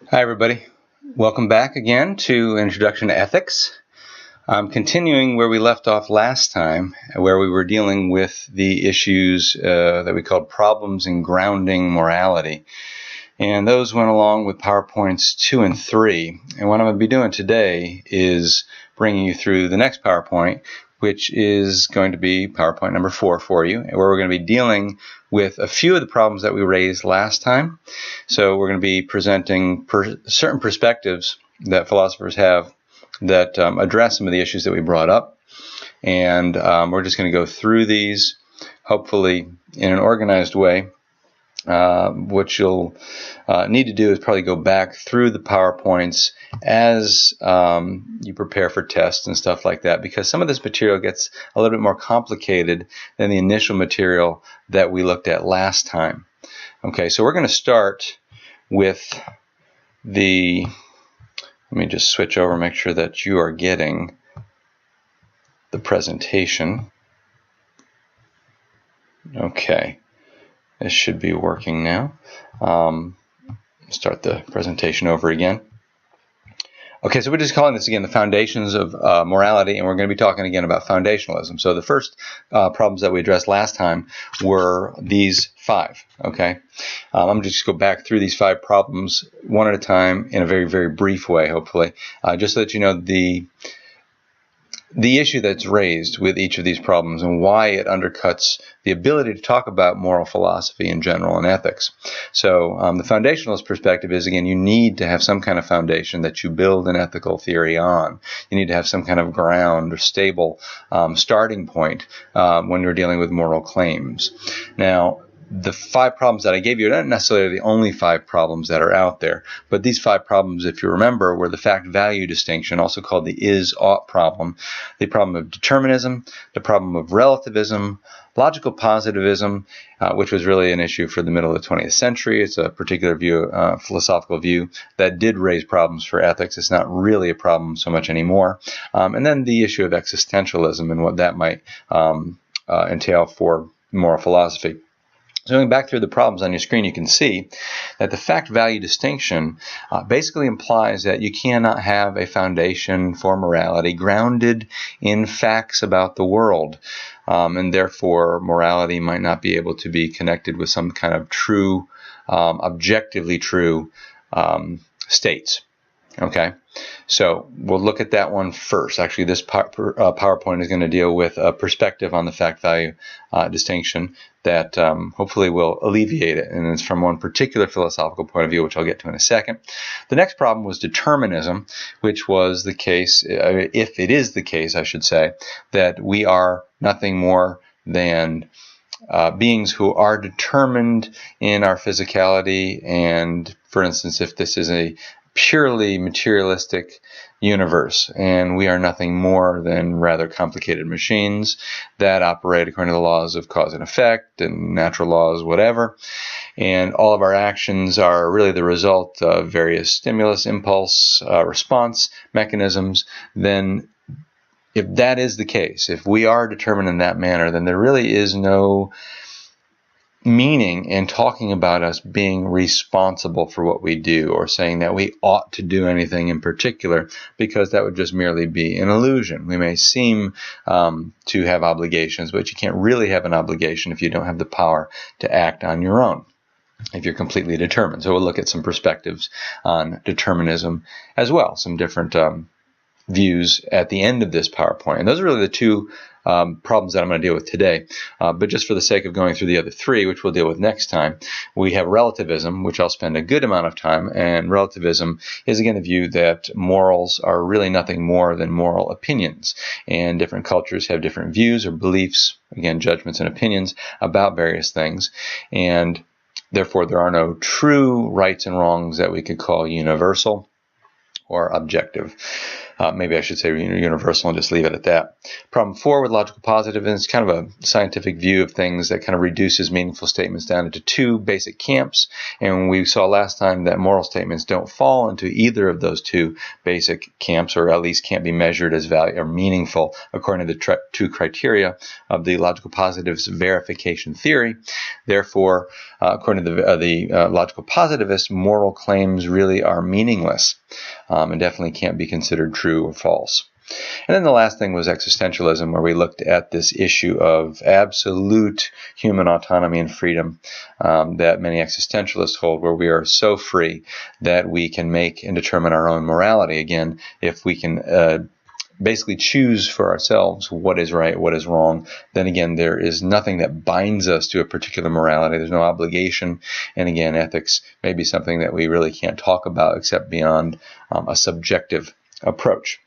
Hi everybody, welcome back again to Introduction to Ethics. I'm continuing where we left off last time, where we were dealing with the issues that we called problems in grounding morality. And those went along with PowerPoints 2 and 3. And what I'm going to be doing today is bringing you through the next PowerPoint, which is going to be PowerPoint number 4 for you, where we're going to be dealing with a few of the problems that we raised last time. So we're going to be presenting certain perspectives that philosophers have that address some of the issues that we brought up. And we're just going to go through these, hopefully in an organized way. What you'll need to do is probably go back through the PowerPoints as you prepare for tests and stuff like that, because some of this material gets a little bit more complicated than the initial material that we looked at last time. Okay, so we're going to start with let me just switch over, make sure that you are getting the presentation. Okay. This should be working now. Start the presentation over again. Okay, so we're just calling this again the foundations of morality, and we're going to be talking again about foundationalism. So the first problems that we addressed last time were these 5. Okay, I'm going to just go back through these 5 problems one at a time in a very, very brief way, hopefully, just so that you know the issue that's raised with each of these problems and why it undercuts the ability to talk about moral philosophy in general and ethics. So the foundationalist perspective is, again, you need to have some kind of foundation that you build an ethical theory on. You need to have some kind of ground or stable starting point when you're dealing with moral claims. Now, the 5 problems that I gave you are not necessarily the only 5 problems that are out there, but these 5 problems, if you remember, were the fact-value distinction, also called the is-ought problem, the problem of determinism, the problem of relativism, logical positivism, which was really an issue for the middle of the 20th century. It's a particular view, philosophical view, that did raise problems for ethics. It's not really a problem so much anymore. And then the issue of existentialism and what that might entail for moral philosophy. So going back through the problems on your screen, you can see that the fact-value distinction basically implies that you cannot have a foundation for morality grounded in facts about the world, and therefore morality might not be able to be connected with some kind of true, objectively true states. Okay, so we'll look at that one first. Actually, this PowerPoint is going to deal with a perspective on the fact-value distinction that hopefully will alleviate it, and it's from one particular philosophical point of view, which I'll get to in a second. The next problem was determinism, which was the case, if it is the case, I should say, that we are nothing more than beings who are determined in our physicality, and for instance, if this is a purely materialistic universe, and we are nothing more than rather complicated machines that operate according to the laws of cause and effect and natural laws, whatever, and all of our actions are really the result of various stimulus, impulse, response mechanisms, then if that is the case, if we are determined in that manner, then there really is no meaning in talking about us being responsible for what we do or saying that we ought to do anything in particular, because that would just merely be an illusion. We may seem to have obligations, but you can't really have an obligation if you don't have the power to act on your own, if you're completely determined. So we'll look at some perspectives on determinism as well, some different views at the end of this PowerPoint. And those are really the 2 problems that I'm going to deal with today. But just for the sake of going through the other 3, which we'll deal with next time, we have relativism, which I'll spend a good amount of time. And relativism is, again, the view that morals are really nothing more than moral opinions. And different cultures have different views or beliefs, again, judgments and opinions about various things. And therefore, there are no true rights and wrongs that we could call universal or objective. Maybe I should say universal and just leave it at that. Problem 4 with logical positivism is kind of a scientific view of things that kind of reduces meaningful statements down into 2 basic camps. And we saw last time that moral statements don't fall into either of those 2 basic camps, or at least can't be measured as value or meaningful according to the 2 criteria of the logical positivist verification theory. Therefore, according to the logical positivist, moral claims really are meaningless and definitely can't be considered true or false. And then the last thing was existentialism, where we looked at this issue of absolute human autonomy and freedom that many existentialists hold, where we are so free that we can make and determine our own morality. Again, if we can basically choose for ourselves what is right, what is wrong, then again, there is nothing that binds us to a particular morality. There's no obligation. And again, ethics may be something that we really can't talk about except beyond a subjective approach.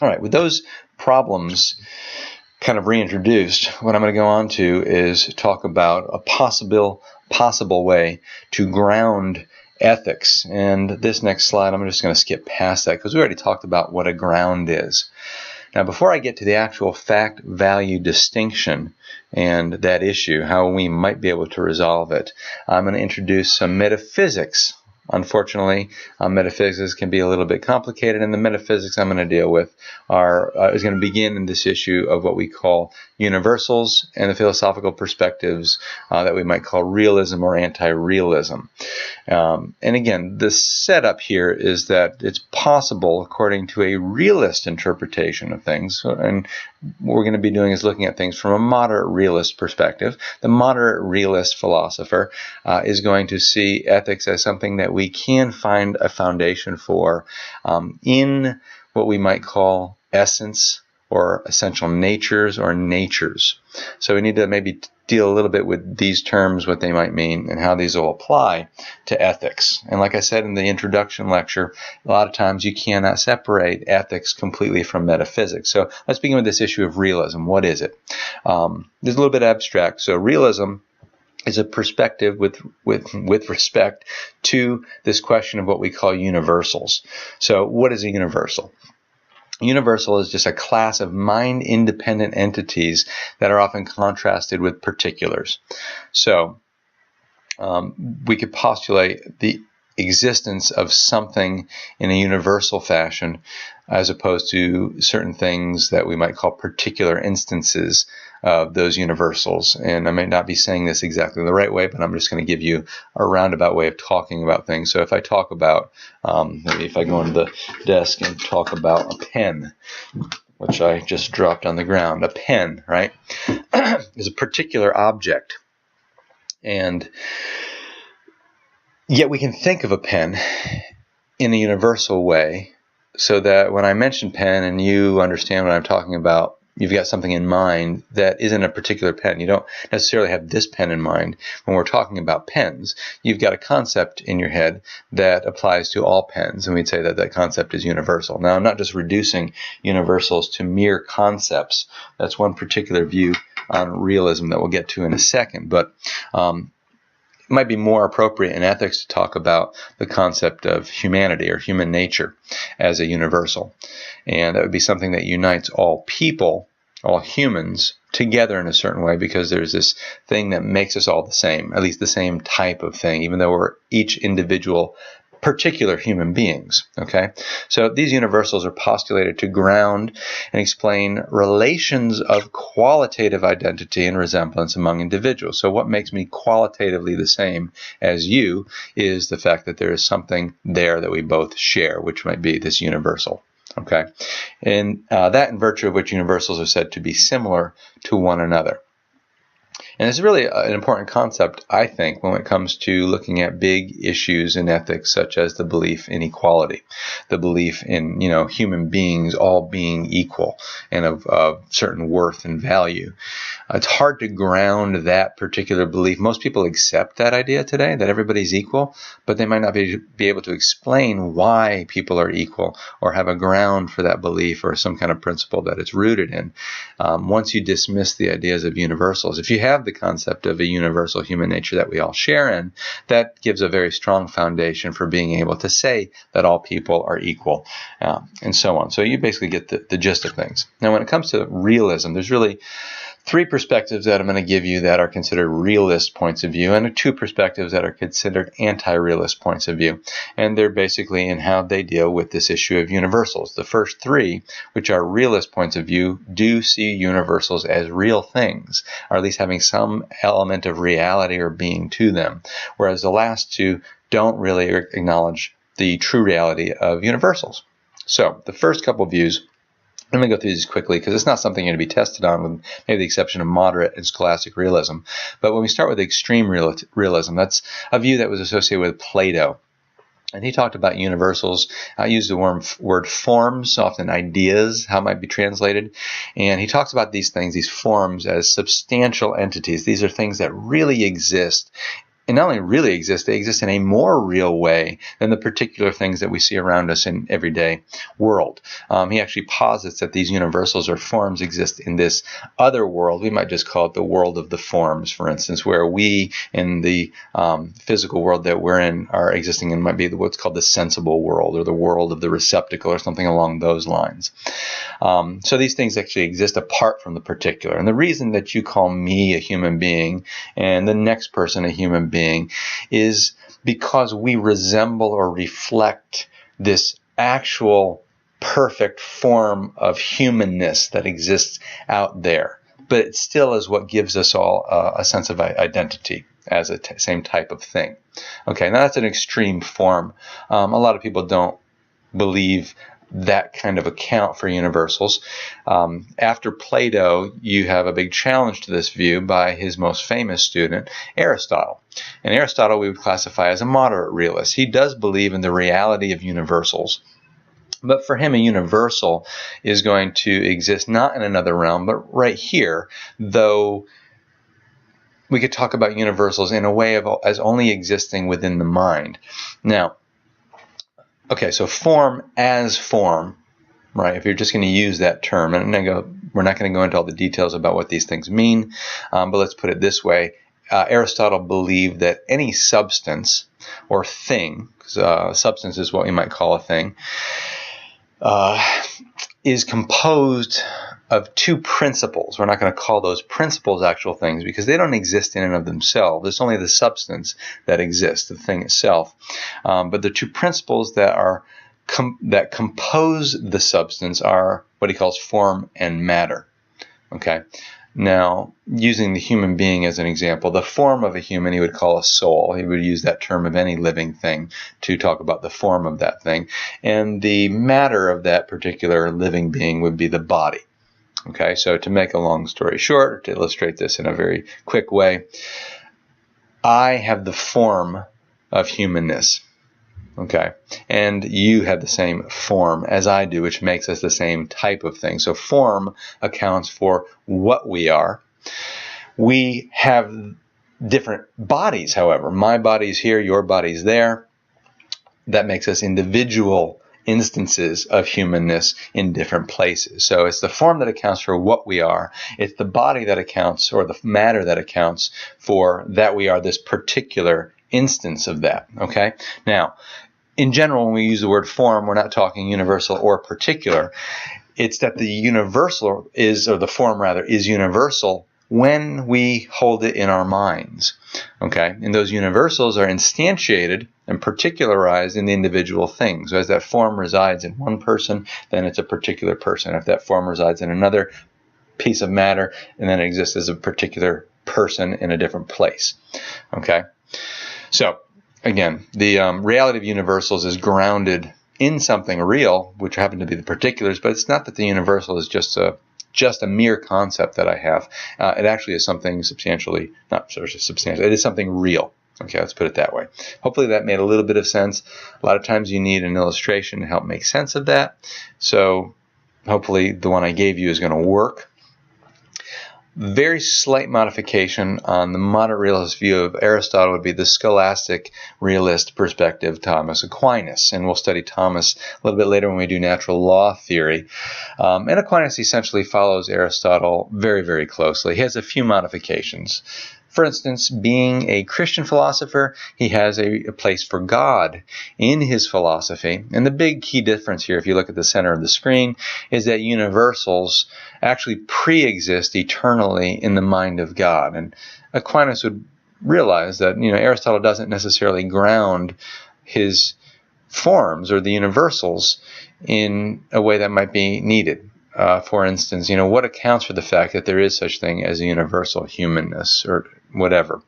All right, with those problems kind of reintroduced, what I'm going to go on to is talk about a possible way to ground ethics. And this next slide, I'm just going to skip past that because we already talked about what a ground is. Now, before I get to the actual fact-value distinction and that issue, how we might be able to resolve it, I'm going to introduce some metaphysics. Unfortunately, metaphysics can be a little bit complicated, and the metaphysics I'm going to deal with is going to begin in this issue of what we call universals and the philosophical perspectives that we might call realism or anti-realism. And again, the setup here is that it's possible, according to a realist interpretation of things, and what we're going to be doing is looking at things from a moderate realist perspective. The moderate realist philosopher is going to see ethics as something that we can find a foundation for in what we might call essence or essential natures or natures. So we need to maybe deal a little bit with these terms, what they might mean, and how these will apply to ethics. And like I said in the introduction lecture, a lot of times you cannot separate ethics completely from metaphysics. So let's begin with this issue of realism. What is it? It's a little bit abstract. So realism is a perspective with respect to this question of what we call universals. So what is a universal? Universal is just a class of mind-independent entities that are often contrasted with particulars. So we could postulate the existence of something in a universal fashion as opposed to certain things that we might call particular instances of those universals. And I may not be saying this exactly the right way, but I'm just going to give you a roundabout way of talking about things. So if I talk about, maybe if I go into the desk and talk about a pen, which I just dropped on the ground, a pen, right, is a particular object. And yet we can think of a pen in a universal way so that when I mention pen and you understand what I'm talking about, you've got something in mind that isn't a particular pen. You don't necessarily have this pen in mind. When we're talking about pens, you've got a concept in your head that applies to all pens, and we'd say that that concept is universal. Now, I'm not just reducing universals to mere concepts. That's one particular view on realism that we'll get to in a second, but it might be more appropriate in ethics to talk about the concept of humanity or human nature as a universal. And that would be something that unites all people, all humans, together in a certain way, because there's this thing that makes us all the same, at least the same type of thing, even though we're each individual particular human beings. Okay, so these universals are postulated to ground and explain relations of qualitative identity and resemblance among individuals. So what makes me qualitatively the same as you is the fact that there is something there that we both share, which might be this universal. Okay, and that in virtue of which universals are said to be similar to one another. And it's really an important concept, I think, when it comes to looking at big issues in ethics, such as the belief in equality, the belief in, human beings all being equal and of certain worth and value. It's hard to ground that particular belief. Most people accept that idea today, that everybody's equal, but they might not be able to explain why people are equal or have a ground for that belief or some kind of principle that it's rooted in. Once you dismiss the ideas of universals, if you have the concept of a universal human nature that we all share in, that gives a very strong foundation for being able to say that all people are equal, and so on. So you basically get the gist of things. Now, when it comes to realism, there's really three perspectives that I'm going to give you that are considered realist points of view, and two perspectives that are considered anti-realist points of view. And they're basically in how they deal with this issue of universals. The first three, which are realist points of view, do see universals as real things, or at least having some element of reality or being to them, whereas the last two don't really acknowledge the true reality of universals. So the first couple views, I'm going to go through these quickly because it's not something you're going to be tested on, with maybe the exception of moderate and scholastic realism. But when we start with extreme realism, that's a view that was associated with Plato. And he talked about universals. I use the word forms, often ideas, how it might be translated. And he talks about these things, these forms, as substantial entities. These are things that really exist. And not only really exist, they exist in a more real way than the particular things that we see around us in everyday world. He actually posits that these universals or forms exist in this other world. We might just call it the world of the forms, for instance, where we in the physical world that we're in are existing in might be what's called the sensible world, or the world of the receptacle, or something along those lines. So these things actually exist apart from the particular. And the reason that you call me a human being and the next person a human being is because we resemble or reflect this actual perfect form of humanness that exists out there. But it still is what gives us all a sense of identity as a same type of thing. Okay, now that's an extreme form. A lot of people don't believe that kind of account for universals. After Plato, you have a big challenge to this view by his most famous student, Aristotle. And Aristotle we would classify as a moderate realist. He does believe in the reality of universals. But for him, a universal is going to exist not in another realm, but right here, though we could talk about universals in a way of as only existing within the mind. Now, okay, so form as form, right? If you're just going to use that term, and we're not going to go into all the details about what these things mean, but let's put it this way. Aristotle believed that any substance or thing, substance is what we might call a thing, is composed of two principles. We're not going to call those principles actual things because they don't exist in and of themselves. It's only the substance that exists, the thing itself. But the two principles that that compose the substance are what he calls form and matter. Okay. Now, using the human being as an example, the form of a human he would call a soul. He would use that term of any living thing to talk about the form of that thing. And the matter of that particular living being would be the body. Okay, so to make a long story short, to illustrate this in a very quick way, I have the form of humanness. Okay, and you have the same form as I do, which makes us the same type of thing. So form accounts for what we are. We have different bodies, however. My body's here, your body's there. That makes us individual instances of humanness in different places. So it's the form that accounts for what we are. It's the body that accounts, or the matter that accounts for that we are this particular instance of that. Okay? Now, in general, when we use the word form, we're not talking universal or particular. It's that the universal is, or the form rather, is universal when we hold it in our minds. Okay? And those universals are instantiated and particularized in the individual thing. So as that form resides in one person, then it's a particular person. If that form resides in another piece of matter, and then it exists as a particular person in a different place. Okay? So, again, the reality of universals is grounded in something real, which happen to be the particulars, but it's not that the universal is just a mere concept that I have. It actually is something substantially, not substantial, it is something real. Okay, let's put it that way. Hopefully that made a little bit of sense. A lot of times you need an illustration to help make sense of that. So hopefully the one I gave you is going to work. very slight modification on the moderate realist view of Aristotle would be the scholastic realist perspective, Thomas Aquinas. And we'll study Thomas a little bit later when we do natural law theory. And Aquinas essentially follows Aristotle very, very closely. He has a few modifications. For instance, being a Christian philosopher, he has a place for God in his philosophy. And the big key difference here, if you look at the center of the screen, is that universals actually pre-exist eternally in the mind of God. And Aquinas would realize that, Aristotle doesn't necessarily ground his forms or the universals in a way that might be needed. For instance, what accounts for the fact that there is such thing as a universal humanness or whatever?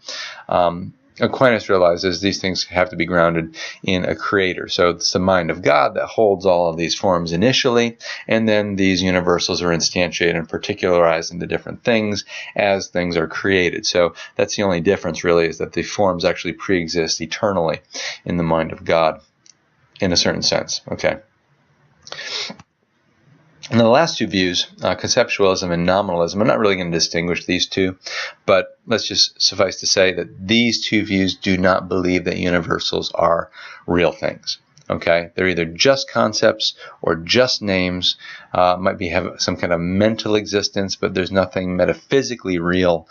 Aquinas realizes these things have to be grounded in a creator. So it's the mind of God that holds all of these forms initially, and then these universals are instantiated and particularized into different things as things are created. So that's the only difference really, is that the forms actually pre-exist eternally in the mind of God in a certain sense. Okay. And the last two views, conceptualism and nominalism, I'm not really going to distinguish these two, but let's just suffice to say that these two views do not believe that universals are real things. Okay, they're either just concepts or just names, might have some kind of mental existence, but there's nothing metaphysically real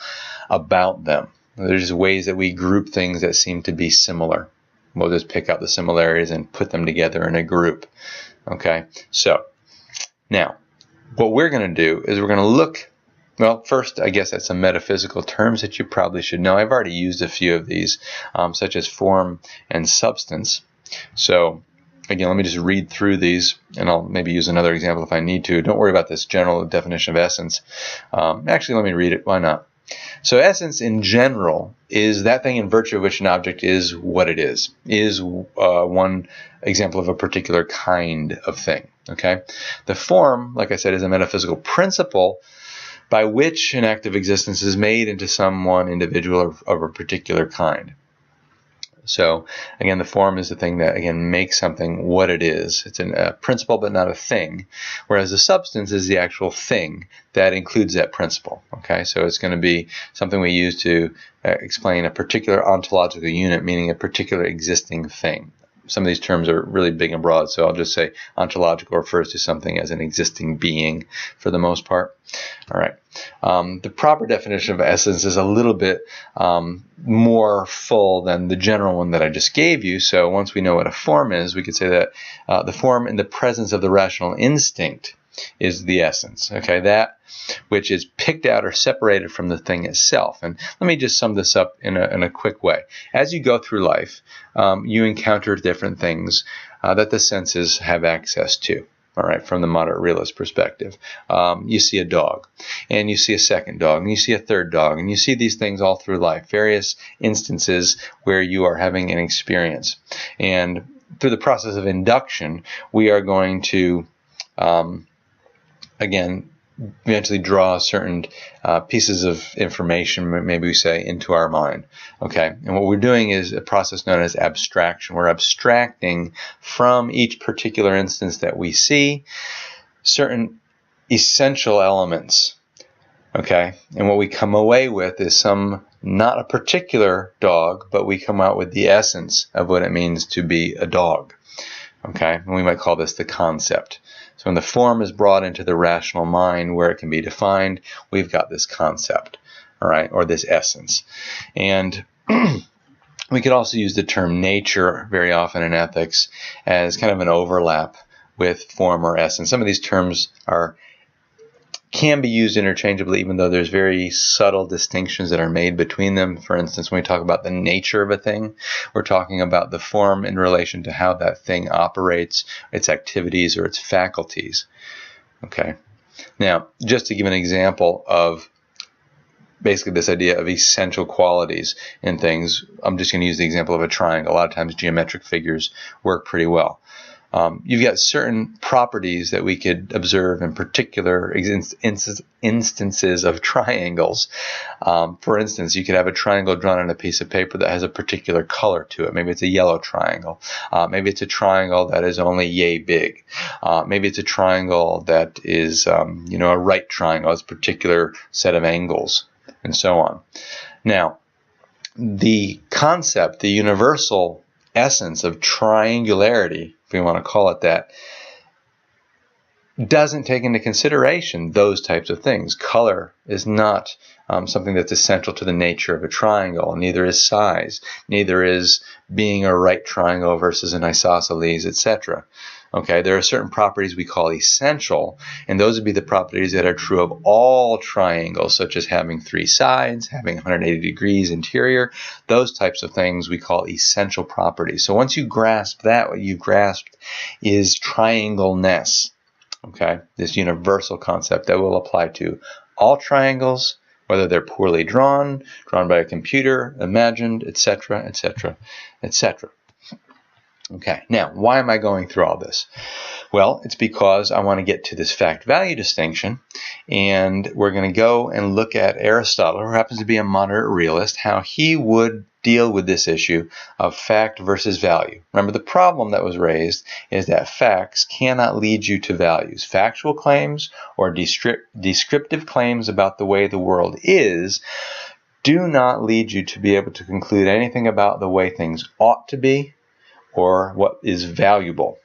about them. They're just ways that we group things that seem to be similar. We'll just pick out the similarities and put them together in a group. Okay, so now, what we're going to do is we're going to look, well, first, I guess, at some metaphysical terms that you probably should know. I've already used a few of these, such as form and substance. So, again, let me just read through these, and I'll maybe use another example if I need to. Don't worry about this general definition of essence. Actually, let me read it. Why not? So essence in general is that thing in virtue of which an object is what it is one example of a particular kind of thing. Okay, the form, like I said, is a metaphysical principle by which an act of existence is made into some one individual of a particular kind. So, again, the form is the thing that, again, makes something what it is. It's a principle, but not a thing. Whereas the substance is the actual thing that includes that principle. Okay, so it's going to be something we use to explain a particular ontological unit, meaning a particular existing thing. Some of these terms are really big and broad, so I'll just say ontological refers to something as an existing being for the most part. All right. The proper definition of essence is a little bit more full than the general one that I just gave you. So once we know what a form is, we could say that the form in the presence of the rational instinct is the essence. Okay, that which is picked out or separated from the thing itself. And let me just sum this up in a quick way. As you go through life, you encounter different things that the senses have access to. All right, from the moderate realist perspective. You see a dog, and you see a second dog, and you see a third dog, and you see these things all through life, various instances where you are having an experience. And through the process of induction, we are going to, again, eventually draw certain pieces of information, maybe we say, into our mind. Okay, and what we're doing is a process known as abstraction. We're abstracting from each particular instance that we see certain essential elements. Okay, and what we come away with is not a particular dog, but we come out with the essence of what it means to be a dog. Okay, and we might call this the concept. So when the form is brought into the rational mind where it can be defined, we've got this concept, all right, or this essence. And we could also use the term nature very often in ethics as kind of an overlap with form or essence. Some of these terms can be used interchangeably, even though there's very subtle distinctions that are made between them. For instance, when we talk about the nature of a thing, we're talking about the form in relation to how that thing operates, its activities, or its faculties. Okay. Now, just to give an example of basically this idea of essential qualities in things, I'm just going to use the example of a triangle. A lot of times geometric figures work pretty well. you've got certain properties that we could observe in particular instances of triangles. For instance, you could have a triangle drawn on a piece of paper that has a particular color to it. Maybe it's a yellow triangle. Maybe it's a triangle that is only yay big. Maybe it's a triangle that is, a right triangle, has a particular set of angles, and so on. Now, the concept, the universal essence of triangularity, if we want to call it that, doesn't take into consideration those types of things. Color is not something that's essential to the nature of a triangle. Neither is size. Neither is being a right triangle versus an isosceles, etc. Okay, there are certain properties we call essential, and those would be the properties that are true of all triangles, such as having 3 sides, having 180 degrees interior. Those types of things we call essential properties. So once you grasp that, what you've grasped is triangleness. Okay, this universal concept that will apply to all triangles, whether they're poorly drawn by a computer, imagined, etc., etc., etc. Okay, now, why am I going through all this? Well, it's because I want to get to this fact-value distinction, and we're going to go and look at Aristotle, who happens to be a moderate realist, how he would deal with this issue of fact versus value. Remember, the problem that was raised is that facts cannot lead you to values. Factual claims or descriptive claims about the way the world is do not lead you to be able to conclude anything about the way things ought to be or what is valuable.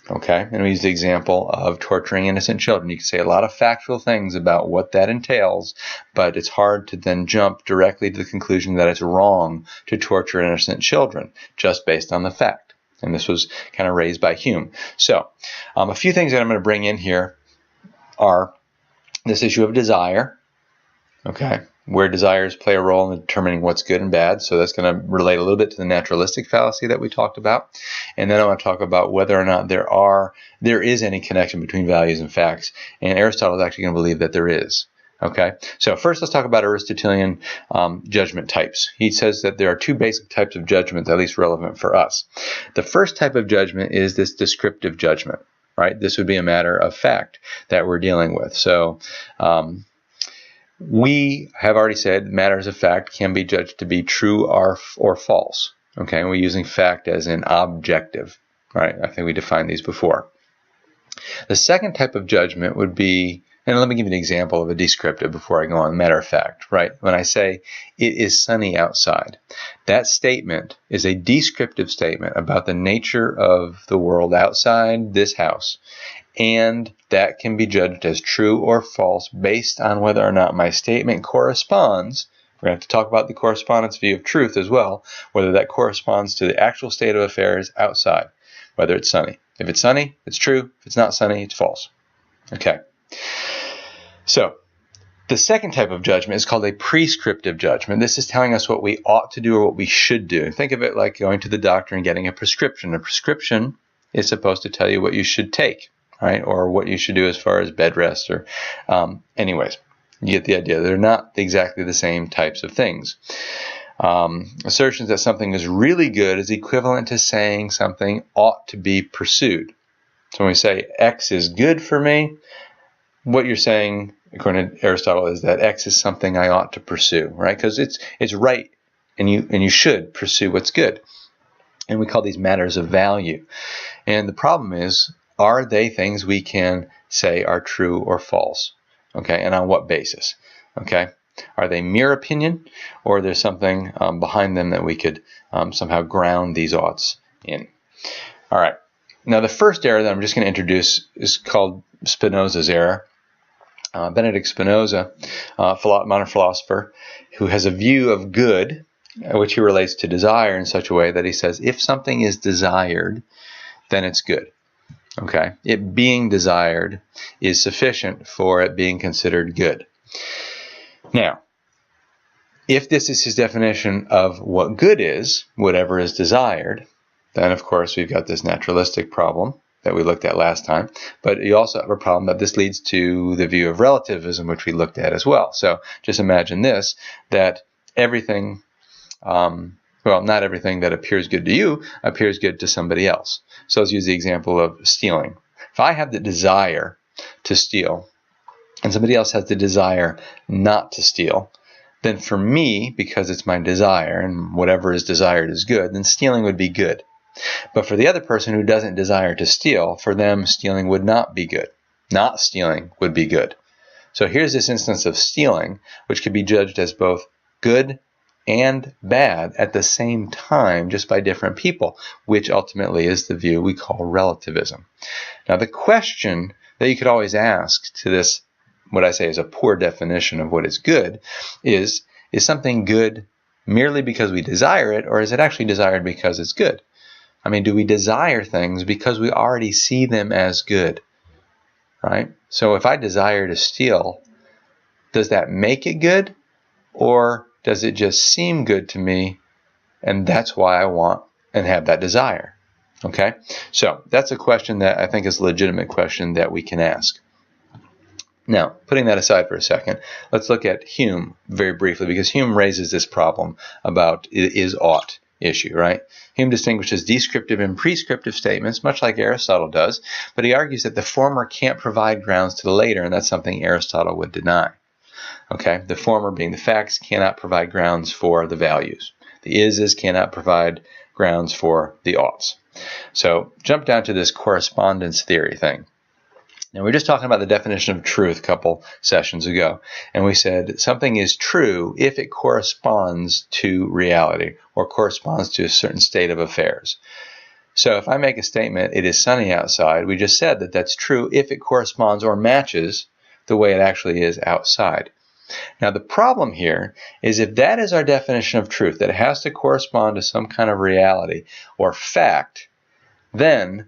Okay, and we use the example of torturing innocent children. You can say a lot of factual things about what that entails, but it's hard to then jump directly to the conclusion that it's wrong to torture innocent children just based on the fact. And this was kind of raised by Hume. So, a few things that I'm going to bring in here are this issue of desire. Okay, where desires play a role in determining what's good and bad. So that's going to relate a little bit to the naturalistic fallacy that we talked about. And then I want to talk about whether or not there is any connection between values and facts. And Aristotle is actually going to believe that there is. Okay, so first let's talk about Aristotelian judgment types. He says that there are 2 basic types of judgment, at least relevant for us. The first type of judgment is this descriptive judgment, right? This would be a matter of fact that we're dealing with. So, we have already said matters of fact can be judged to be true or false. Okay, and we're using fact as an objective, right? I think we defined these before. The second type of judgment would be, and let me give you an example of a descriptive before I go on, matter of fact, right? When I say it is sunny outside, that statement is a descriptive statement about the nature of the world outside this house. And that can be judged as true or false based on whether or not my statement corresponds. We're going to have to talk about the correspondence view of truth as well, whether that corresponds to the actual state of affairs outside, whether it's sunny. If it's sunny, it's true. If it's not sunny, it's false. Okay. So, the second type of judgment is called a prescriptive judgment. This is telling us what we ought to do or what we should do. Think of it like going to the doctor and getting a prescription. A prescription is supposed to tell you what you should take, right? Or what you should do as far as bed rest or anyways, you get the idea. They're not exactly the same types of things. Assertions that something is really good is equivalent to saying something ought to be pursued. So when we say X is good for me, what you're saying, according to Aristotle, is that X is something I ought to pursue, right? Because it's right, and you should pursue what's good. And we call these matters of value. And the problem is, are they things we can say are true or false? Okay, and on what basis? Okay, are they mere opinion, or there's something behind them that we could somehow ground these oughts in? All right. Now, the first error that I'm just going to introduce is called Spinoza's error. Benedict Spinoza, modern philosopher, who has a view of good, which he relates to desire in such a way that he says, if something is desired, then it's good. Okay, it being desired is sufficient for it being considered good. Now, if this is his definition of what good is, whatever is desired, then of course we've got this naturalistic problem that we looked at last time. But you also have a problem that this leads to the view of relativism, which we looked at as well. So just imagine this, that everything, Well, not everything that appears good to you appears good to somebody else. So let's use the example of stealing. If I have the desire to steal and somebody else has the desire not to steal, then for me, because it's my desire and whatever is desired is good, then stealing would be good. But for the other person who doesn't desire to steal, for them stealing would not be good. Not stealing would be good. So here's this instance of stealing, which could be judged as both good and bad at the same time, just by different people, which ultimately is the view we call relativism. Now, the question that you could always ask to this, what I say is a poor definition of what is good, is something good merely because we desire it, or is it actually desired because it's good? I mean, do we desire things because we already see them as good, right? So if I desire to steal, does that make it good, or does it just seem good to me, and that's why I want and have that desire? Okay, so that's a question that I think is a legitimate question that we can ask. Now, putting that aside for a second, let's look at Hume very briefly, because Hume raises this problem about is-ought issue, right? Hume distinguishes descriptive and prescriptive statements, much like Aristotle does, but he argues that the former can't provide grounds to the later, and that's something Aristotle would deny. Okay, the former being the facts cannot provide grounds for the values. The is cannot provide grounds for the oughts. So jump down to this correspondence theory thing. Now, we were just talking about the definition of truth a couple sessions ago, and we said something is true if it corresponds to reality or corresponds to a certain state of affairs. So if I make a statement, it is sunny outside, we just said that that's true if it corresponds or matches the way it actually is outside. Now, the problem here is if that is our definition of truth, that it has to correspond to some kind of reality or fact, then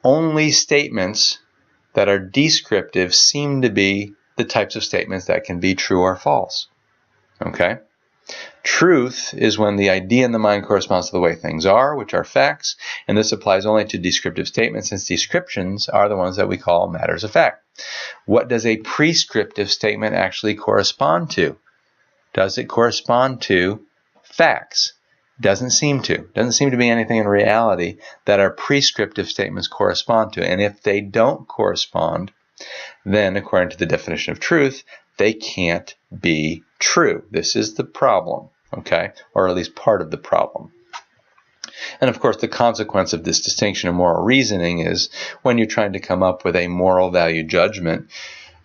only statements that are descriptive seem to be the types of statements that can be true or false. Okay? Truth is when the idea in the mind corresponds to the way things are, which are facts, and this applies only to descriptive statements, since descriptions are the ones that we call matters of fact. What does a prescriptive statement actually correspond to? Does it correspond to facts? Doesn't seem to. Doesn't seem to be anything in reality that our prescriptive statements correspond to. And if they don't correspond, then according to the definition of truth, they can't be true. This is the problem, okay? Or at least part of the problem. And of course, the consequence of this distinction in moral reasoning is when you're trying to come up with a moral value judgment,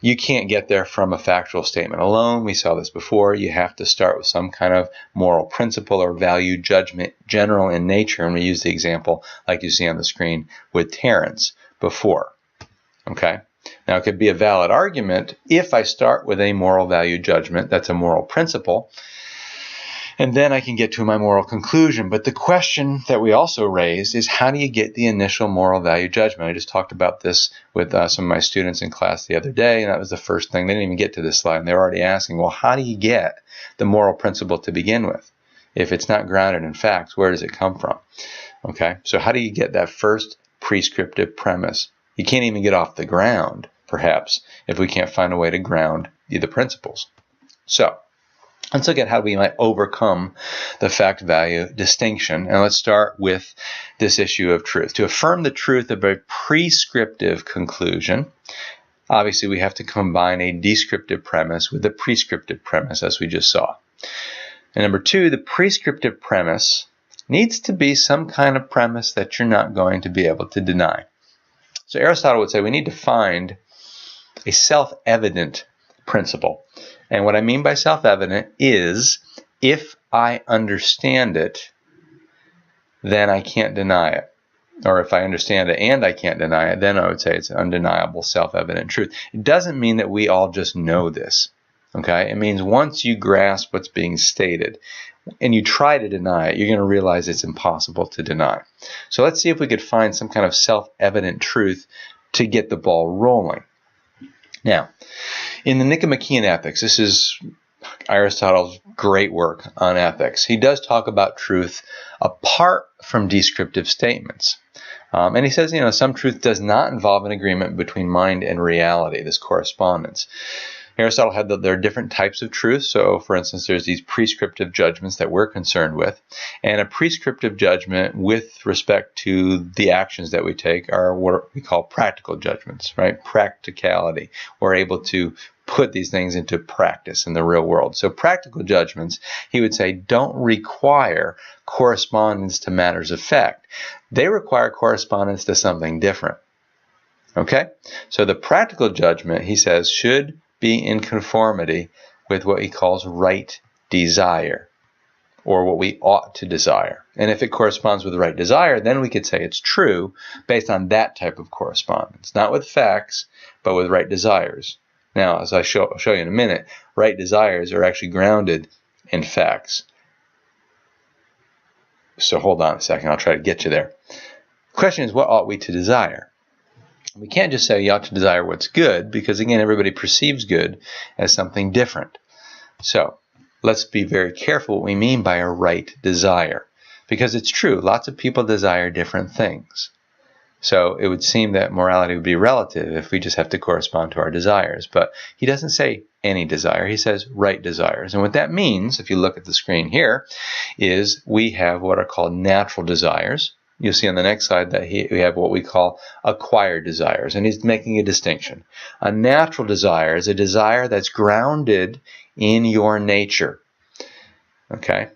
you can't get there from a factual statement alone. We saw this before. You have to start with some kind of moral principle or value judgment, general in nature. And we use the example, like you see on the screen, with Terence before. Okay? Now, it could be a valid argument if I start with a moral value judgment. That's a moral principle. And then I can get to my moral conclusion. But the question that we also raised is, how do you get the initial moral value judgment? I just talked about this with some of my students in class the other day, and that was the first thing. They didn't even get to this slide, and they were already asking, well, how do you get the moral principle to begin with? If it's not grounded in facts, where does it come from? Okay, so how do you get that first prescriptive premise? You can't even get off the ground, perhaps, if we can't find a way to ground the principles. So let's look at how we might overcome the fact-value distinction. And let's start with this issue of truth. To affirm the truth of a prescriptive conclusion, obviously we have to combine a descriptive premise with a prescriptive premise, as we just saw. And number two, the prescriptive premise needs to be some kind of premise that you're not going to be able to deny. So Aristotle would say we need to find a self-evident principle. And what I mean by self-evident is, if I understand it, then I can't deny it. Or if I understand it and I can't deny it, then I would say it's an undeniable self-evident truth. It doesn't mean that we all just know this. Okay? It means once you grasp what's being stated and you try to deny it, you're going to realize it's impossible to deny. So let's see if we could find some kind of self-evident truth to get the ball rolling. Now, in the Nicomachean Ethics, this is Aristotle's great work on ethics. He does talk about truth apart from descriptive statements. And he says, some truth does not involve an agreement between mind and reality, this correspondence. Aristotle had that there are different types of truth. So, for instance, there's these prescriptive judgments that we're concerned with. And a prescriptive judgment with respect to the actions that we take are what we call practical judgments, right? Practicality. We're able to put these things into practice in the real world. So practical judgments, he would say, don't require correspondence to matters of fact. They require correspondence to something different. Okay? So the practical judgment, he says, should be in conformity with what he calls right desire, or what we ought to desire. And if it corresponds with right desire, then we could say it's true based on that type of correspondence. Not with facts, but with right desires. Now, as I show you in a minute, right desires are actually grounded in facts. So hold on a second, I'll try to get you there. The question is, what ought we to desire? We can't just say you ought to desire what's good, because again, everybody perceives good as something different. So let's be very careful what we mean by a right desire, because it's true, lots of people desire different things. So it would seem that morality would be relative if we just have to correspond to our desires. But he doesn't say any desire. He says right desires. And what that means, if you look at the screen here, is we have what are called natural desires. You'll see on the next slide that we have what we call acquired desires. And he's making a distinction. A natural desire is a desire that's grounded in your nature. Okay?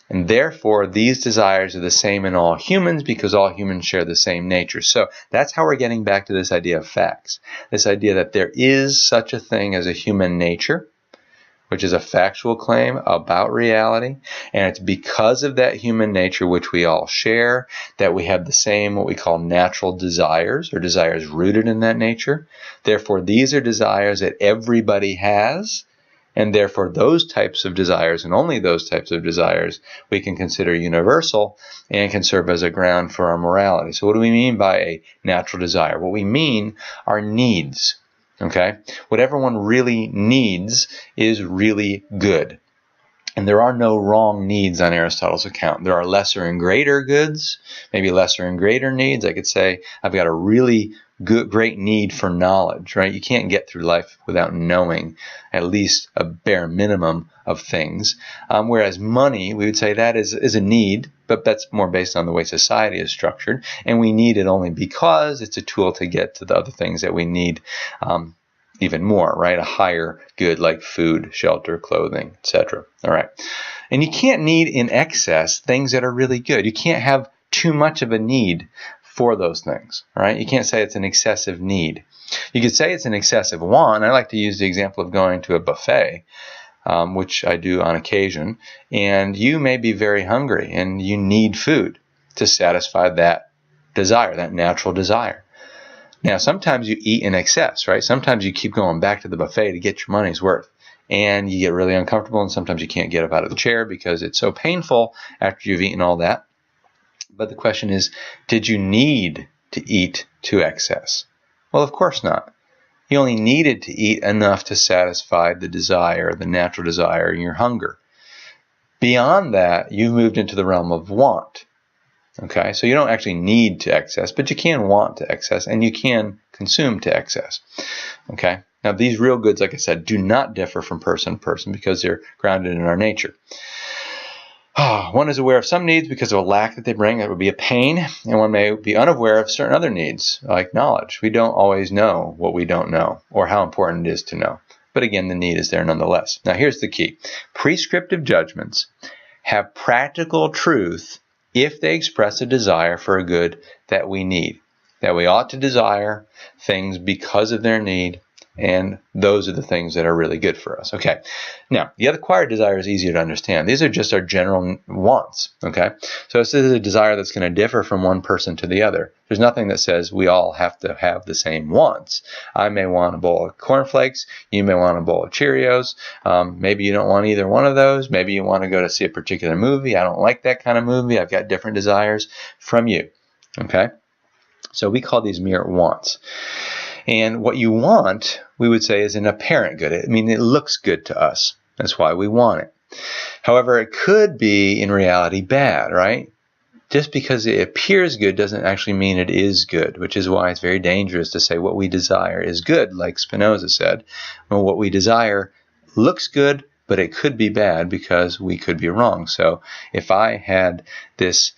And therefore, these desires are the same in all humans because all humans share the same nature. So that's how we're getting back to this idea of facts. This idea that there is such a thing as a human nature, which is a factual claim about reality. And it's because of that human nature, which we all share, that we have the same what we call natural desires, or desires rooted in that nature. Therefore, these are desires that everybody has. And therefore, those types of desires, and only those types of desires, we can consider universal and can serve as a ground for our morality. So what do we mean by a natural desire? What we mean are needs. Okay? What everyone really needs is really good. And there are no wrong needs on Aristotle's account. There are lesser and greater goods, maybe lesser and greater needs. I could say I've got a really great need for knowledge, right? You can't get through life without knowing at least a bare minimum of things. Whereas money, we would say that is a need, but that's more based on the way society is structured. And we need it only because it's a tool to get to the other things that we need even more, right? A higher good like food, shelter, clothing, etc. All right. And you can't need in excess things that are really good. You can't have too much of a need for those things, right? You can't say it's an excessive need. You could say it's an excessive want. I like to use the example of going to a buffet, which I do on occasion, and you may be very hungry and you need food to satisfy that desire, that natural desire. Now, sometimes you eat in excess, right? Sometimes you keep going back to the buffet to get your money's worth, and you get really uncomfortable, and sometimes you can't get up out of the chair because it's so painful after you've eaten all that. But the question is, did you need to eat to excess? Well, of course not. You only needed to eat enough to satisfy the desire, the natural desire, your hunger. Beyond that, you've moved into the realm of want. Okay, so you don't actually need to excess, but you can want to excess, and you can consume to excess. Okay, now these real goods, like I said, do not differ from person to person because they're grounded in our nature. One is aware of some needs because of a lack that they bring. That would be a pain. And one may be unaware of certain other needs, like knowledge. We don't always know what we don't know or how important it is to know. But again, the need is there nonetheless. Now, here's the key. Prescriptive judgments have practical truth if they express a desire for a good that we need, that we ought to desire things because of their need, and those are the things that are really good for us. Okay. Now, the acquired desire is easier to understand. These are just our general wants. Okay. So this is a desire that's going to differ from one person to the other. There's nothing that says we all have to have the same wants. I may want a bowl of cornflakes. You may want a bowl of Cheerios. Maybe you don't want either one of those. Maybe you want to go to see a particular movie. I don't like that kind of movie. I've got different desires from you. Okay. So we call these mere wants. And what you want, we would say, is an apparent good. I mean, it looks good to us. That's why we want it. However, it could be, in reality, bad, right? just because it appears good doesn't actually mean it is good, which is why it's very dangerous to say what we desire is good, like Spinoza said. Well, what we desire looks good, but it could be bad because we could be wrong. So if I had this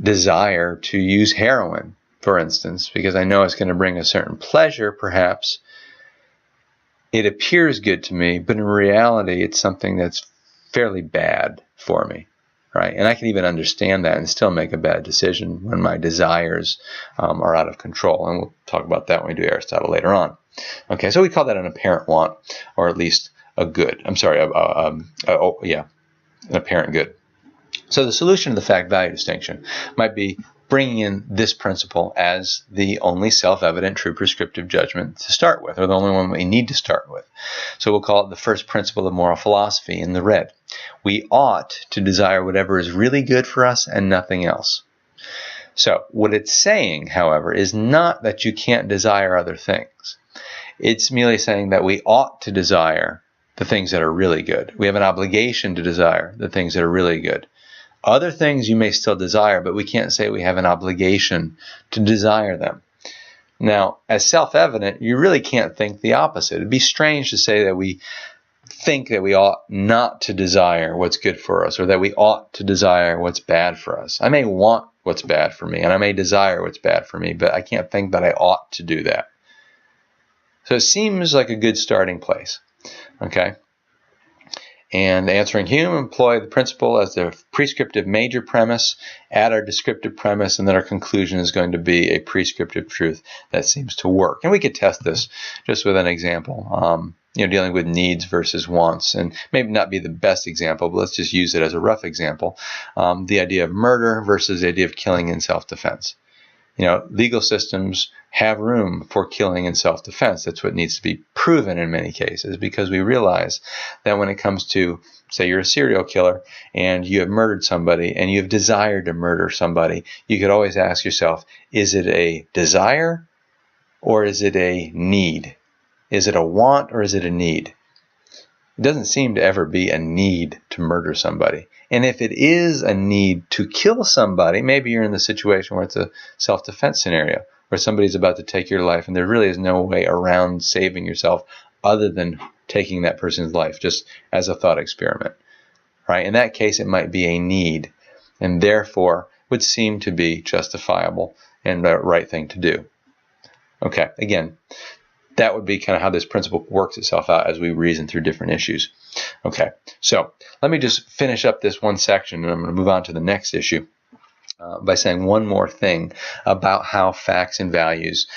desire to use heroin, for instance, because I know it's going to bring a certain pleasure, perhaps, it appears good to me, but in reality, it's something that's fairly bad for me, right? And I can even understand that and still make a bad decision when my desires are out of control. And we'll talk about that when we do Aristotle later on. Okay, so we call that an apparent want, or at least a good. I'm sorry, an apparent good. So the solution to the fact-value distinction might be bringing in this principle as the only self-evident true prescriptive judgment to start with, or the only one we need to start with. So we'll call it the first principle of moral philosophy in the red. We ought to desire whatever is really good for us and nothing else. So what it's saying, however, is not that you can't desire other things. It's merely saying that we ought to desire the things that are really good. We have an obligation to desire the things that are really good. Other things you may still desire, but we can't say we have an obligation to desire them. Now, as self-evident, you really can't think the opposite. It'd be strange to say that we think that we ought not to desire what's good for us, or that we ought to desire what's bad for us. I may want what's bad for me, and I may desire what's bad for me, but I can't think that I ought to do that. So it seems like a good starting place. Okay? And answering Hume, employ the principle as the prescriptive major premise, add our descriptive premise, and then our conclusion is going to be a prescriptive truth that seems to work. And we could test this just with an example, dealing with needs versus wants, and maybe not be the best example, but let's just use it as a rough example. The idea of murder versus the idea of killing in self-defense. Legal systems have room for killing in self-defense. That's what needs to be proven in many cases, because we realize that when it comes to, say, you're a serial killer and you have murdered somebody and you have desired to murder somebody, you could always ask yourself, is it a desire or is it a need? Is it a want or is it a need? It doesn't seem to ever be a need to murder somebody. And if it is a need to kill somebody, maybe you're in the situation where it's a self-defense scenario, where somebody's about to take your life and there really is no way around saving yourself other than taking that person's life, just as a thought experiment. Right? In that case, it might be a need, and therefore would seem to be justifiable and the right thing to do. Okay, again, that would be kind of how this principle works itself out as we reason through different issues. Okay, so let me just finish up this one section, and I'm going to move on to the next issue by saying one more thing about how facts and values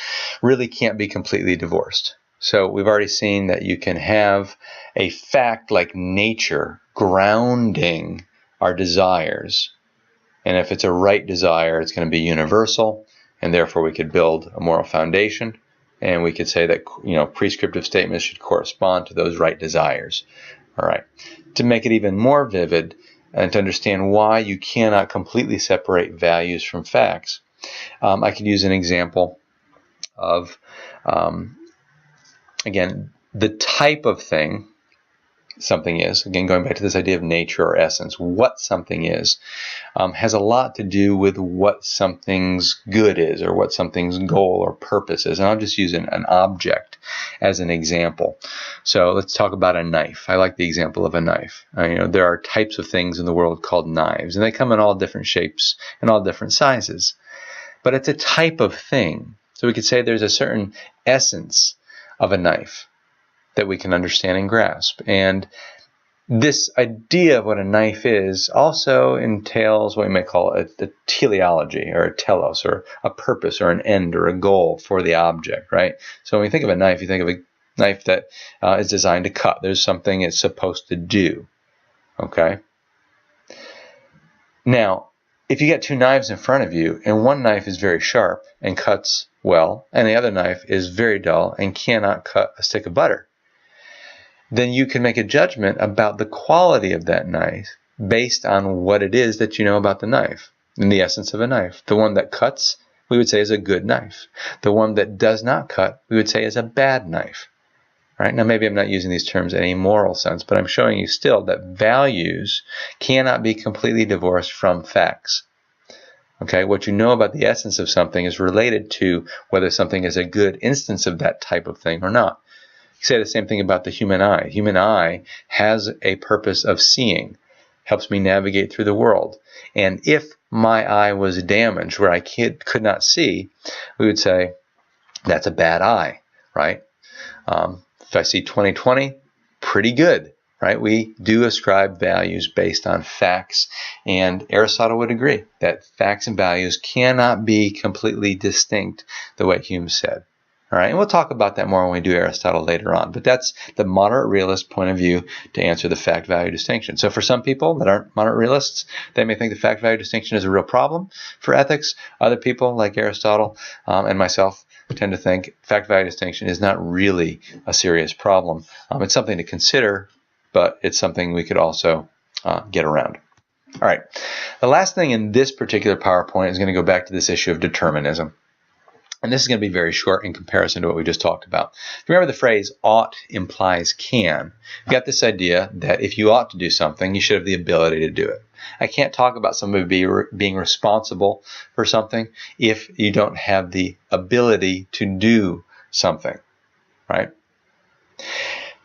really can't be completely divorced. So we've already seen that you can have a fact like nature grounding our desires. And if it's a right desire, it's going to be universal, and therefore we could build a moral foundation. And we could say that, prescriptive statements should correspond to those right desires. All right. To make it even more vivid and to understand why you cannot completely separate values from facts, I could use an example of, again, the type of thing something is. Again, going back to this idea of nature or essence, what something is, has a lot to do with what something's good is, or what something's goal or purpose is. And I'll just use an object as an example. So let's talk about a knife. I like the example of a knife. There are types of things in the world called knives, and they come in all different shapes and all different sizes. But it's a type of thing. So we could say there's a certain essence of a knife that we can understand and grasp. And this idea of what a knife is also entails what we may call a teleology, or a telos, or a purpose, or an end, or a goal for the object, right? So when we think of a knife, you think of a knife that is designed to cut. There's something it's supposed to do, okay? Now, if you get two knives in front of you, and one knife is very sharp and cuts well, and the other knife is very dull and cannot cut a stick of butter, then you can make a judgment about the quality of that knife based on what it is that you know about the knife and the essence of a knife. The one that cuts, we would say, is a good knife. The one that does not cut, we would say, is a bad knife. Right? Now, maybe I'm not using these terms in a moral sense, but I'm showing you still that values cannot be completely divorced from facts. Okay, what you know about the essence of something is related to whether something is a good instance of that type of thing or not. You say the same thing about the human eye. Human eye has a purpose of seeing, helps me navigate through the world. And if my eye was damaged where I could not see, we would say that's a bad eye, right? If I see 20/20, pretty good, right? We do ascribe values based on facts, and Aristotle would agree that facts and values cannot be completely distinct the way Hume said. All right, and we'll talk about that more when we do Aristotle later on. But that's the moderate realist point of view to answer the fact-value distinction. So for some people that aren't moderate realists, they may think the fact-value distinction is a real problem for ethics. Other people, like Aristotle and myself, tend to think fact-value distinction is not really a serious problem. It's something to consider, but it's something we could also get around. All right, the last thing in this particular PowerPoint is going to go back to this issue of determinism. And this is going to be very short in comparison to what we just talked about. Remember the phrase ought implies can. We've got this idea that if you ought to do something, you should have the ability to do it. I can't talk about somebody being responsible for something if you don't have the ability to do something, right?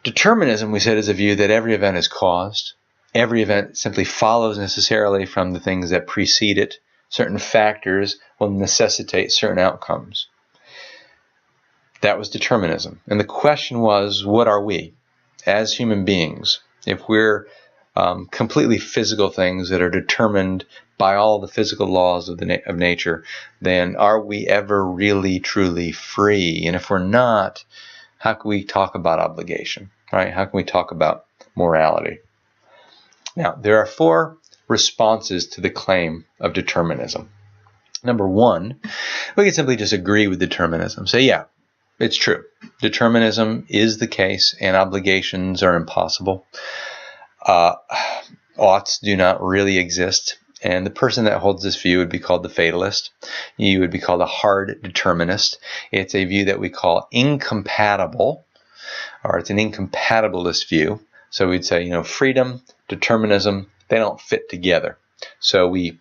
Determinism, we said, is a view that every event is caused. Every event simply follows necessarily from the things that precede it. Certain factors will necessitate certain outcomes. That was determinism. And the question was, what are we as human beings? If we're completely physical things that are determined by all the physical laws of nature, then are we ever really, truly free? And if we're not, how can we talk about obligation, right? How can we talk about morality? Now, there are four responses to the claim of determinism. Number one, we can simply just agree with determinism. Say, yeah, it's true. Determinism is the case and obligations are impossible. Oughts do not really exist. And the person that holds this view would be called the fatalist. You would be called a hard determinist. It's a view that we call incompatible, or it's an incompatibilist view. So we'd say, freedom, determinism, they don't fit together. So we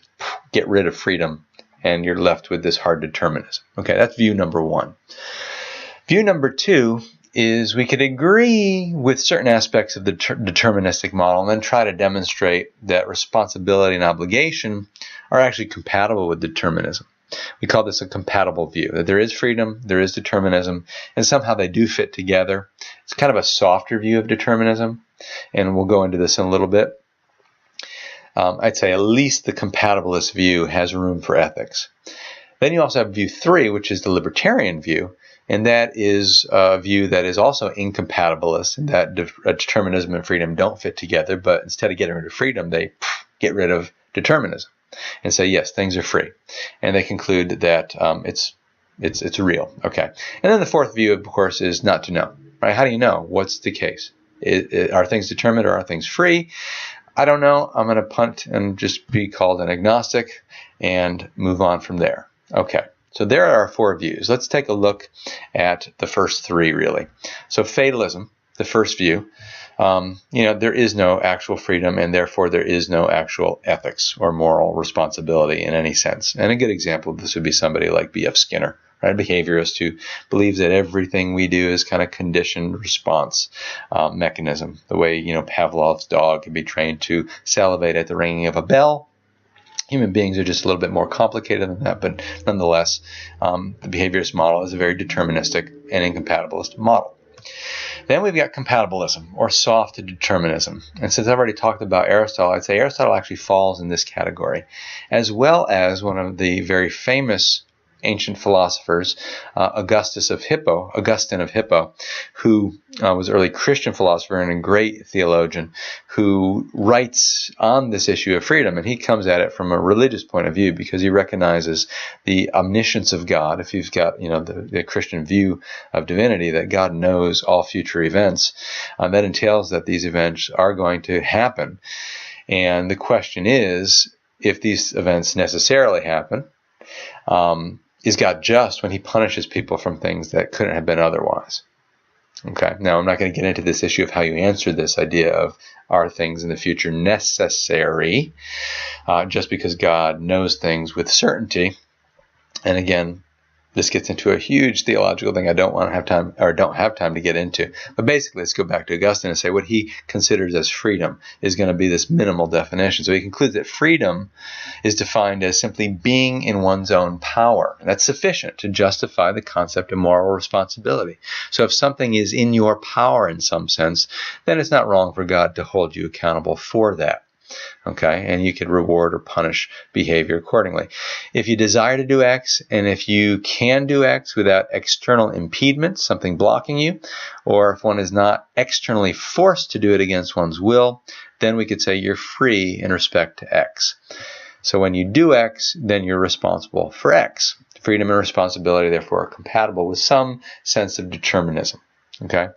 get rid of freedom and you're left with this hard determinism. Okay, that's view number one. View number two is we could agree with certain aspects of the deterministic model and then try to demonstrate that responsibility and obligation are actually compatible with determinism. We call this a compatible view, that there is freedom, there is determinism, and somehow they do fit together. It's kind of a softer view of determinism, and we'll go into this in a little bit. I'd say at least the compatibilist view has room for ethics. Then you also have view three, which is the libertarian view, and that is a view that is also incompatibilist, in that determinism and freedom don't fit together, but instead of getting rid of freedom, they get rid of determinism and say, yes, things are free. And they conclude that it's real. Okay. And then the fourth view, of course, is not to know. Right? How do you know what's the case? Are things determined or are things free? I don't know. I'm going to punt and just be called an agnostic and move on from there. Okay. So there are our four views. Let's take a look at the first three, really. So fatalism, the first view, there is no actual freedom, and therefore there is no actual ethics or moral responsibility in any sense. And a good example of this would be somebody like B.F. Skinner, right? A behaviorist who believes that everything we do is kind of conditioned response mechanism. The way, Pavlov's dog can be trained to salivate at the ringing of a bell. Human beings are just a little bit more complicated than that, but nonetheless, the behaviorist model is a very deterministic and incompatibilist model. Then we've got compatibilism, or soft determinism. And since I've already talked about Aristotle, I'd say Aristotle actually falls in this category, as well as one of the very famous ancient philosophers, Augustine of Hippo, who was an early Christian philosopher and a great theologian, who writes on this issue of freedom. And he comes at it from a religious point of view because he recognizes the omniscience of God. If you've got the Christian view of divinity, that God knows all future events, that entails that these events are going to happen. And the question is, if these events necessarily happen, is God just when he punishes people from things that couldn't have been otherwise? Okay, now I'm not going to get into this issue of how you answer this idea of are things in the future necessary just because God knows things with certainty. And again, this gets into a huge theological thing I don't have time to get into. But basically, let's go back to Augustine and say what he considers as freedom is going to be this minimal definition. So he concludes that freedom is defined as simply being in one's own power. And that's sufficient to justify the concept of moral responsibility. So if something is in your power in some sense, then it's not wrong for God to hold you accountable for that. Okay, and you can reward or punish behavior accordingly. If you desire to do X, and if you can do X without external impediments, something blocking you, or if one is not externally forced to do it against one's will, then we could say you're free in respect to X. So when you do X, then you're responsible for X. Freedom and responsibility, therefore, are compatible with some sense of determinism. Okay.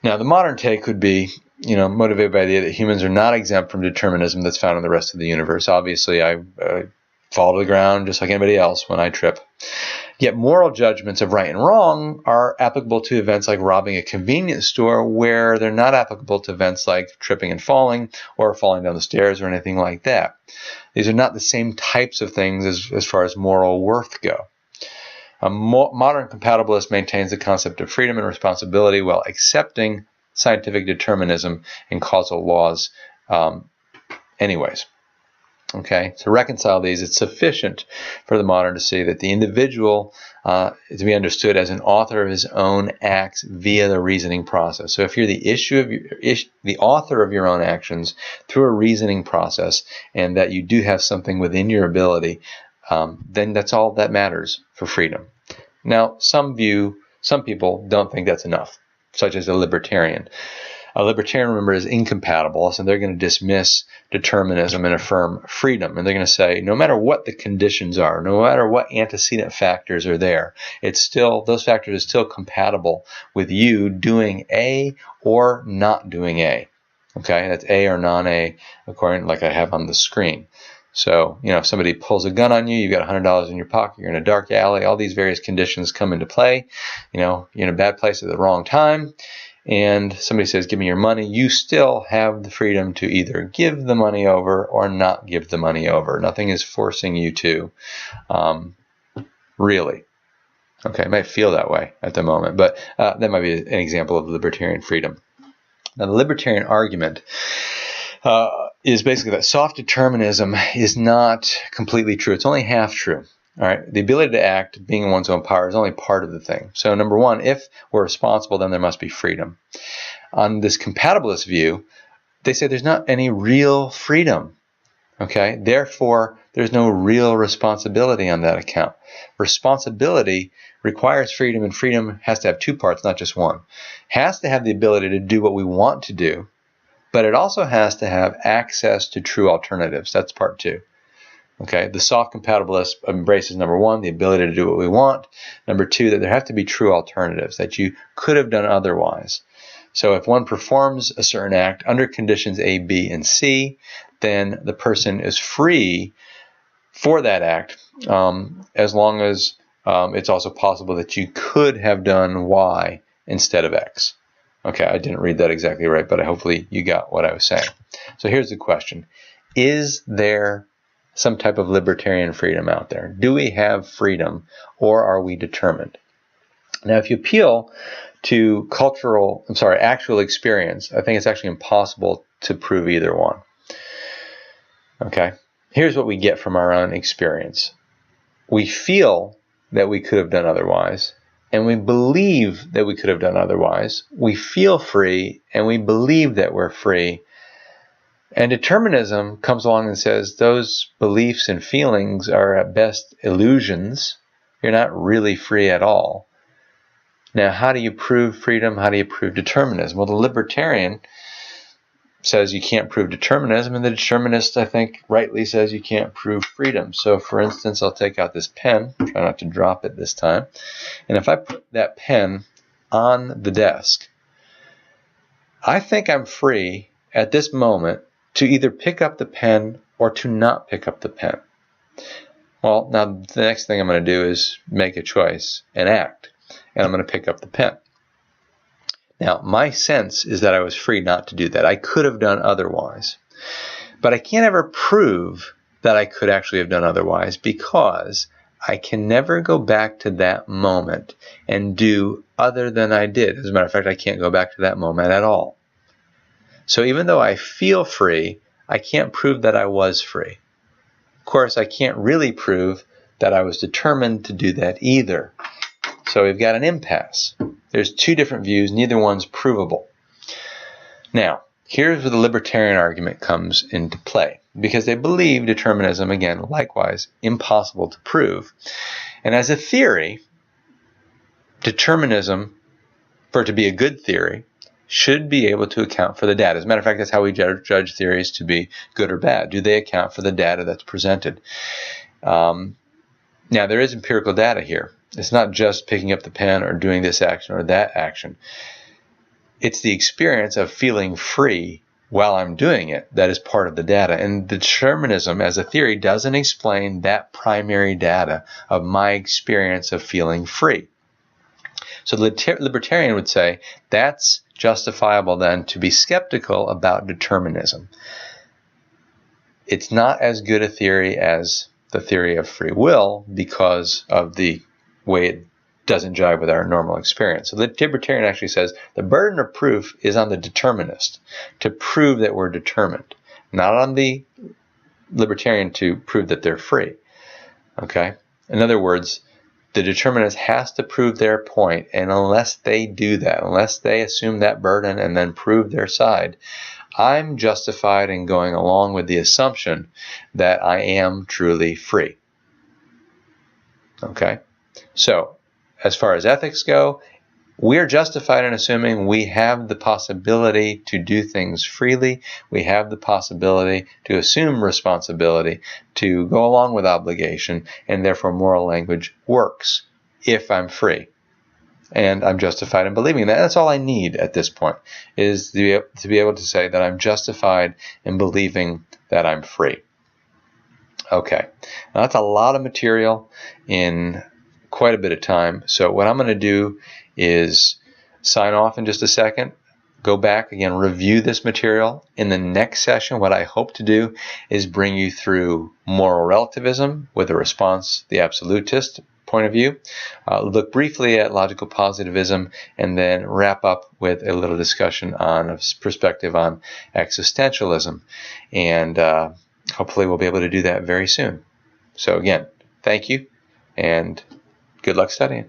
Now, the modern take would be, motivated by the idea that humans are not exempt from determinism that's found in the rest of the universe. Obviously, I fall to the ground just like anybody else when I trip. Yet moral judgments of right and wrong are applicable to events like robbing a convenience store, where they're not applicable to events like tripping and falling or falling down the stairs or anything like that. These are not the same types of things as far as moral worth go. A modern compatibilist maintains the concept of freedom and responsibility while accepting scientific determinism and causal laws anyways. Okay, to reconcile these, it's sufficient for the modern to see that the individual is to be understood as an author of his own acts via the reasoning process. So if you're the author of your own actions through a reasoning process, and that you do have something within your ability, then that's all that matters for freedom. Now, some people don't think that's enough, such as a libertarian. A libertarian, remember, is incompatible, so they're going to dismiss determinism and affirm freedom. And they're going to say, no matter what the conditions are, no matter what antecedent factors are there, those factors are still compatible with you doing A or not doing A. Okay, that's A or non-A, according like I have on the screen. So, if somebody pulls a gun on you, you've got $100 in your pocket, you're in a dark alley, all these various conditions come into play. You're in a bad place at the wrong time, and somebody says, give me your money. You still have the freedom to either give the money over or not give the money over. Nothing is forcing you to, really. Okay, it might feel that way at the moment, but that might be an example of libertarian freedom. Now, the libertarian argument is basically that soft determinism is not completely true. It's only half true. All right. The ability to act, being in one's own power, is only part of the thing. So number one, if we're responsible, then there must be freedom. On this compatibilist view, they say there's not any real freedom. Okay. Therefore, there's no real responsibility on that account. Responsibility requires freedom, and freedom has to have two parts, not just one. Has to have the ability to do what we want to do, but it also has to have access to true alternatives. That's part two. Okay, the soft compatibilist embraces number one, the ability to do what we want. Number two, that there have to be true alternatives that you could have done otherwise. So if one performs a certain act under conditions A, B, and C, then the person is free for that act, as long as it's also possible that you could have done Y instead of X. Okay, I didn't read that exactly right, but hopefully you got what I was saying. So here's the question. Is there some type of libertarian freedom out there? Do we have freedom, or are we determined? Now, if you appeal to actual experience, I think it's actually impossible to prove either one. Okay, here's what we get from our own experience. We feel that we could have done otherwise, and we believe that we could have done otherwise. We feel free, and we believe that we're free. And determinism comes along and says those beliefs and feelings are at best illusions. You're not really free at all. Now, how do you prove freedom? How do you prove determinism? Well, the libertarian says you can't prove determinism, and the determinist, I think, rightly says you can't prove freedom. So, for instance, I'll take out this pen, try not to drop it this time, and if I put that pen on the desk, I think I'm free at this moment to either pick up the pen or to not pick up the pen. Well, now the next thing I'm going to do is make a choice and act, and I'm going to pick up the pen. Now, my sense is that I was free not to do that. I could have done otherwise. But I can't ever prove that I could actually have done otherwise, because I can never go back to that moment and do other than I did. As a matter of fact, I can't go back to that moment at all. So even though I feel free, I can't prove that I was free. Of course, I can't really prove that I was determined to do that either. So we've got an impasse. There's two different views, neither one's provable. Now, here's where the libertarian argument comes into play, because they believe determinism, again, likewise, impossible to prove. And as a theory, determinism, for it to be a good theory, should be able to account for the data. As a matter of fact, that's how we judge theories to be good or bad. Do they account for the data that's presented? Now, there is empirical data here. It's not just picking up the pen or doing this action or that action. It's the experience of feeling free while I'm doing it that is part of the data. And determinism as a theory doesn't explain that primary data of my experience of feeling free. So the libertarian would say that's justifiable then to be skeptical about determinism. It's not as good a theory as the theory of free will because of the way it doesn't jive with our normal experience. So the libertarian actually says the burden of proof is on the determinist to prove that we're determined, not on the libertarian to prove that they're free. Okay? In other words, the determinist has to prove their point, and unless they do that, unless they assume that burden and then prove their side, I'm justified in going along with the assumption that I am truly free. Okay? So, as far as ethics go, we're justified in assuming we have the possibility to do things freely. We have the possibility to assume responsibility, to go along with obligation, and therefore moral language works if I'm free. And I'm justified in believing that. That's all I need at this point, is to be able to say that I'm justified in believing that I'm free. Okay, now that's a lot of material in quite a bit of time. So what I'm going to do is sign off in just a second, go back again, review this material. In the next session, what I hope to do is bring you through moral relativism with a response, the absolutist point of view, look briefly at logical positivism, and then wrap up with a little discussion on a perspective on existentialism. And hopefully we'll be able to do that very soon. So again, thank you, and good luck studying.